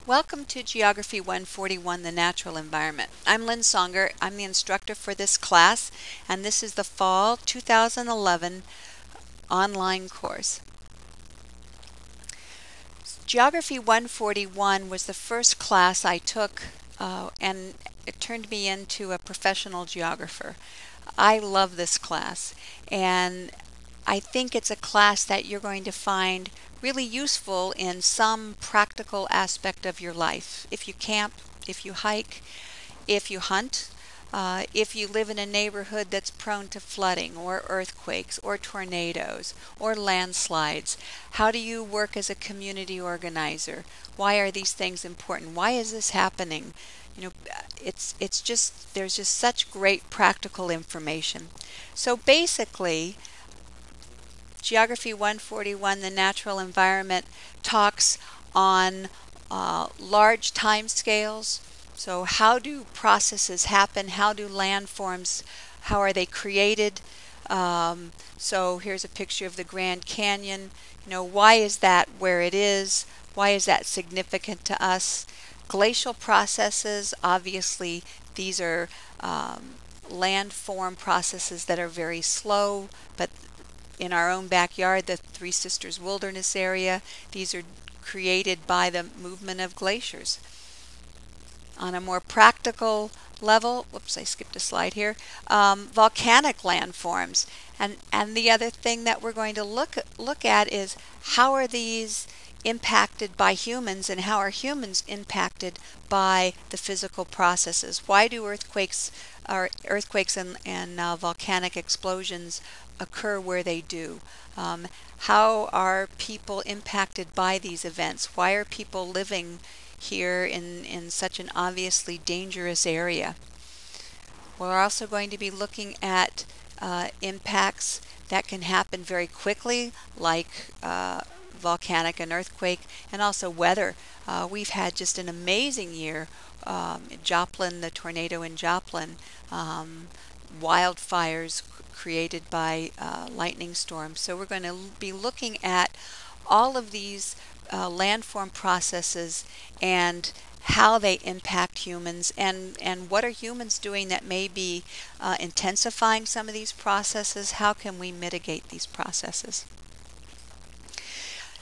Welcome to Geography 141, the Natural Environment. I'm Lynn Songer. I'm the instructor for this class, and this is the Fall 2011 online course. Geography 141 was the first class I took, and it turned me into a professional geographer. I love this class, and I think it's a class that you're going to find really useful in some practical aspect of your life. If you camp, if you hike, if you hunt, if you live in a neighborhood that's prone to flooding or earthquakes or tornadoes or landslides, how do you work as a community organizer? Why are these things important? Why is this happening? You know, it's just there's just such great practical information. So basically, Geography 141, the natural environment, talks on large time scales. So how do processes happen? How do landforms, how are they created? So here's a picture of the Grand Canyon. Why is that where it is? Why is that significant to us? Glacial processes, obviously, these are landform processes that are very slow, but in our own backyard, the Three Sisters Wilderness area, these are created by the movement of glaciers. On a more practical level, whoops, I skipped a slide here, volcanic landforms. And the other thing that we're going to look at is how are these impacted by humans and how are humans impacted by the physical processes? Why do earthquakes and volcanic explosions occur where they do? How are people impacted by these events? Why are people living here in such an obviously dangerous area? We're also going to be looking at impacts that can happen very quickly, like volcanic and earthquake, and also weather. We've had just an amazing year. Joplin, the tornado in Joplin, wildfires created by lightning storms. So we're going to be looking at all of these landform processes and how they impact humans and what are humans doing that may be intensifying some of these processes. How can we mitigate these processes?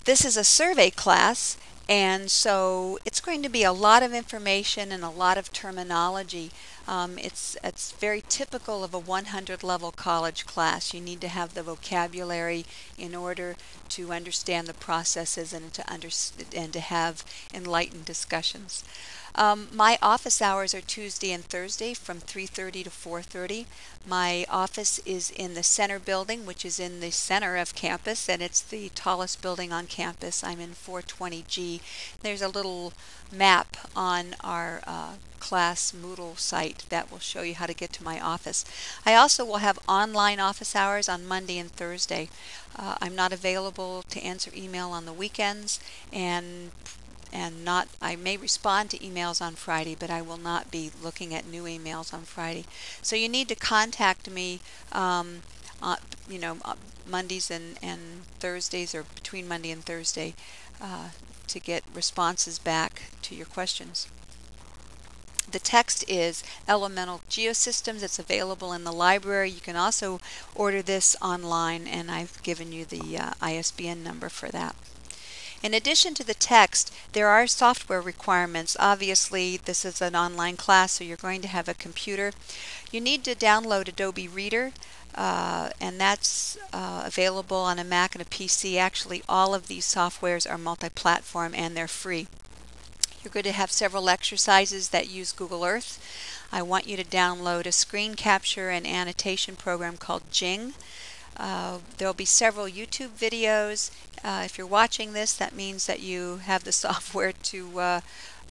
This is a survey class, and so it's going to be a lot of information and a lot of terminology. It's very typical of a 100 level college class. You need to have the vocabulary in order to understand the processes and to have enlightened discussions. My office hours are Tuesday and Thursday from 3:30 to 4:30. My office is in the center building, which is in the center of campus, and it's the tallest building on campus. I'm in 420G. There's a little map on our class Moodle site that will show you how to get to my office. I also will have online office hours on Monday and Thursday. I'm not available to answer email on the weekends, and I may respond to emails on Friday, but I will not be looking at new emails on Friday. So you need to contact me Mondays and Thursdays, or between Monday and Thursday, to get responses back to your questions. The text is Elemental Geosystems. It's available in the library. You can also order this online, and I've given you the ISBN number for that. In addition to the text, there are software requirements. Obviously, this is an online class, so you're going to have a computer. You need to download Adobe Reader, and that's available on a Mac and a PC. Actually, all of these softwares are multi-platform and they're free. You're going to have several exercises that use Google Earth. I want you to download a screen capture and annotation program called Jing. There will be several YouTube videos. If you're watching this, that means that you have the software to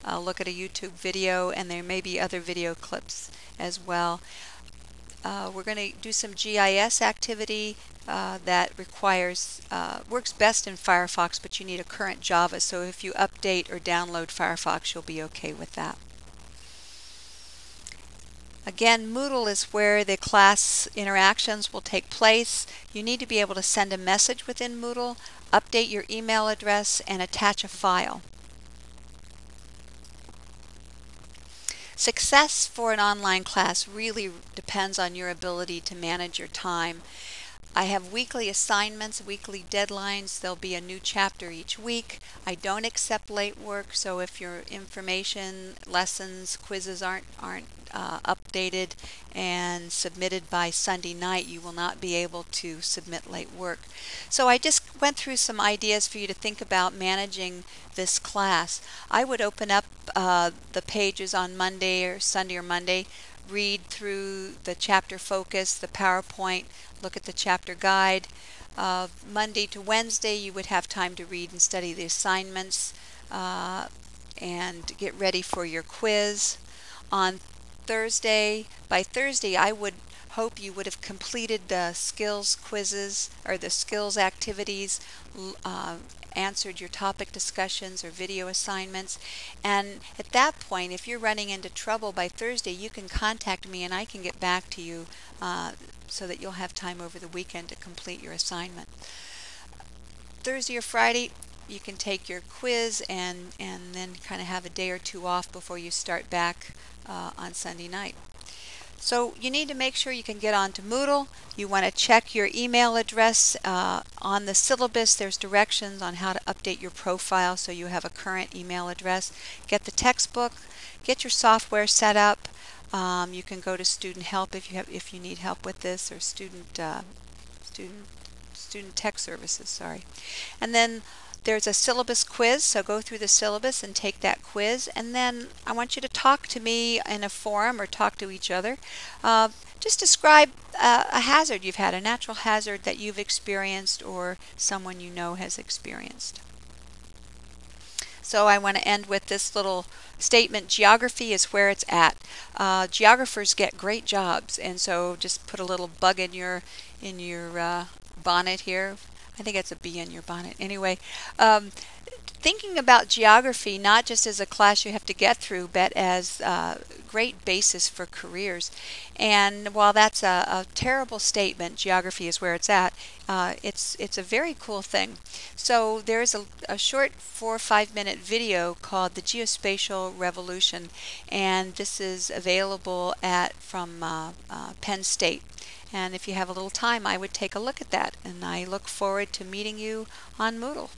look at a YouTube video, and there may be other video clips as well. We're going to do some GIS activity that works best in Firefox, but you need a current Java, so if you update or download Firefox, you'll be okay with that. Again, Moodle is where the class interactions will take place. You need to be able to send a message within Moodle, update your email address, and attach a file. Success for an online class really depends on your ability to manage your time. I have weekly assignments, weekly deadlines. There'll be a new chapter each week. I don't accept late work, so if your information, lessons, quizzes aren't updated and submitted by Sunday night, you will not be able to submit late work. So I just went through some ideas for you to think about managing this class. I would open up the pages on Monday or Sunday or Monday, read through the chapter focus, the PowerPoint, look at the chapter guide. Monday to Wednesday, you would have time to read and study the assignments and get ready for your quiz. On by Thursday, I would hope you would have completed the skills quizzes or the skills activities, answered your topic discussions or video assignments. And at that point, if you're running into trouble by Thursday, you can contact me and I can get back to you so that you'll have time over the weekend to complete your assignment. Thursday or Friday, you can take your quiz and then kind of have a day or two off before you start back on Sunday night. So you need to make sure you can get onto Moodle. You want to check your email address. On the syllabus, there's directions on how to update your profile so you have a current email address. Get the textbook. Get your software set up. You can go to student help if you need help with this, or student tech services, sorry. And then there's a syllabus quiz, so go through the syllabus and take that quiz, and then I want you to talk to me in a forum or talk to each other. Just describe a hazard you've had, a natural hazard that you've experienced or someone you know has experienced. So I want to end with this little statement: geography is where it's at. Geographers get great jobs, and so just put a little bug in your bonnet here. I think it's a bee in your bonnet. Anyway, thinking about geography not just as a class you have to get through, but as a great basis for careers. And while that's a terrible statement, geography is where it's at, it's a very cool thing. So there's a short 4 or 5 minute video called The Geospatial Revolution, and this is available from Penn State. And if you have a little time, I would take a look at that, and I look forward to meeting you on Moodle.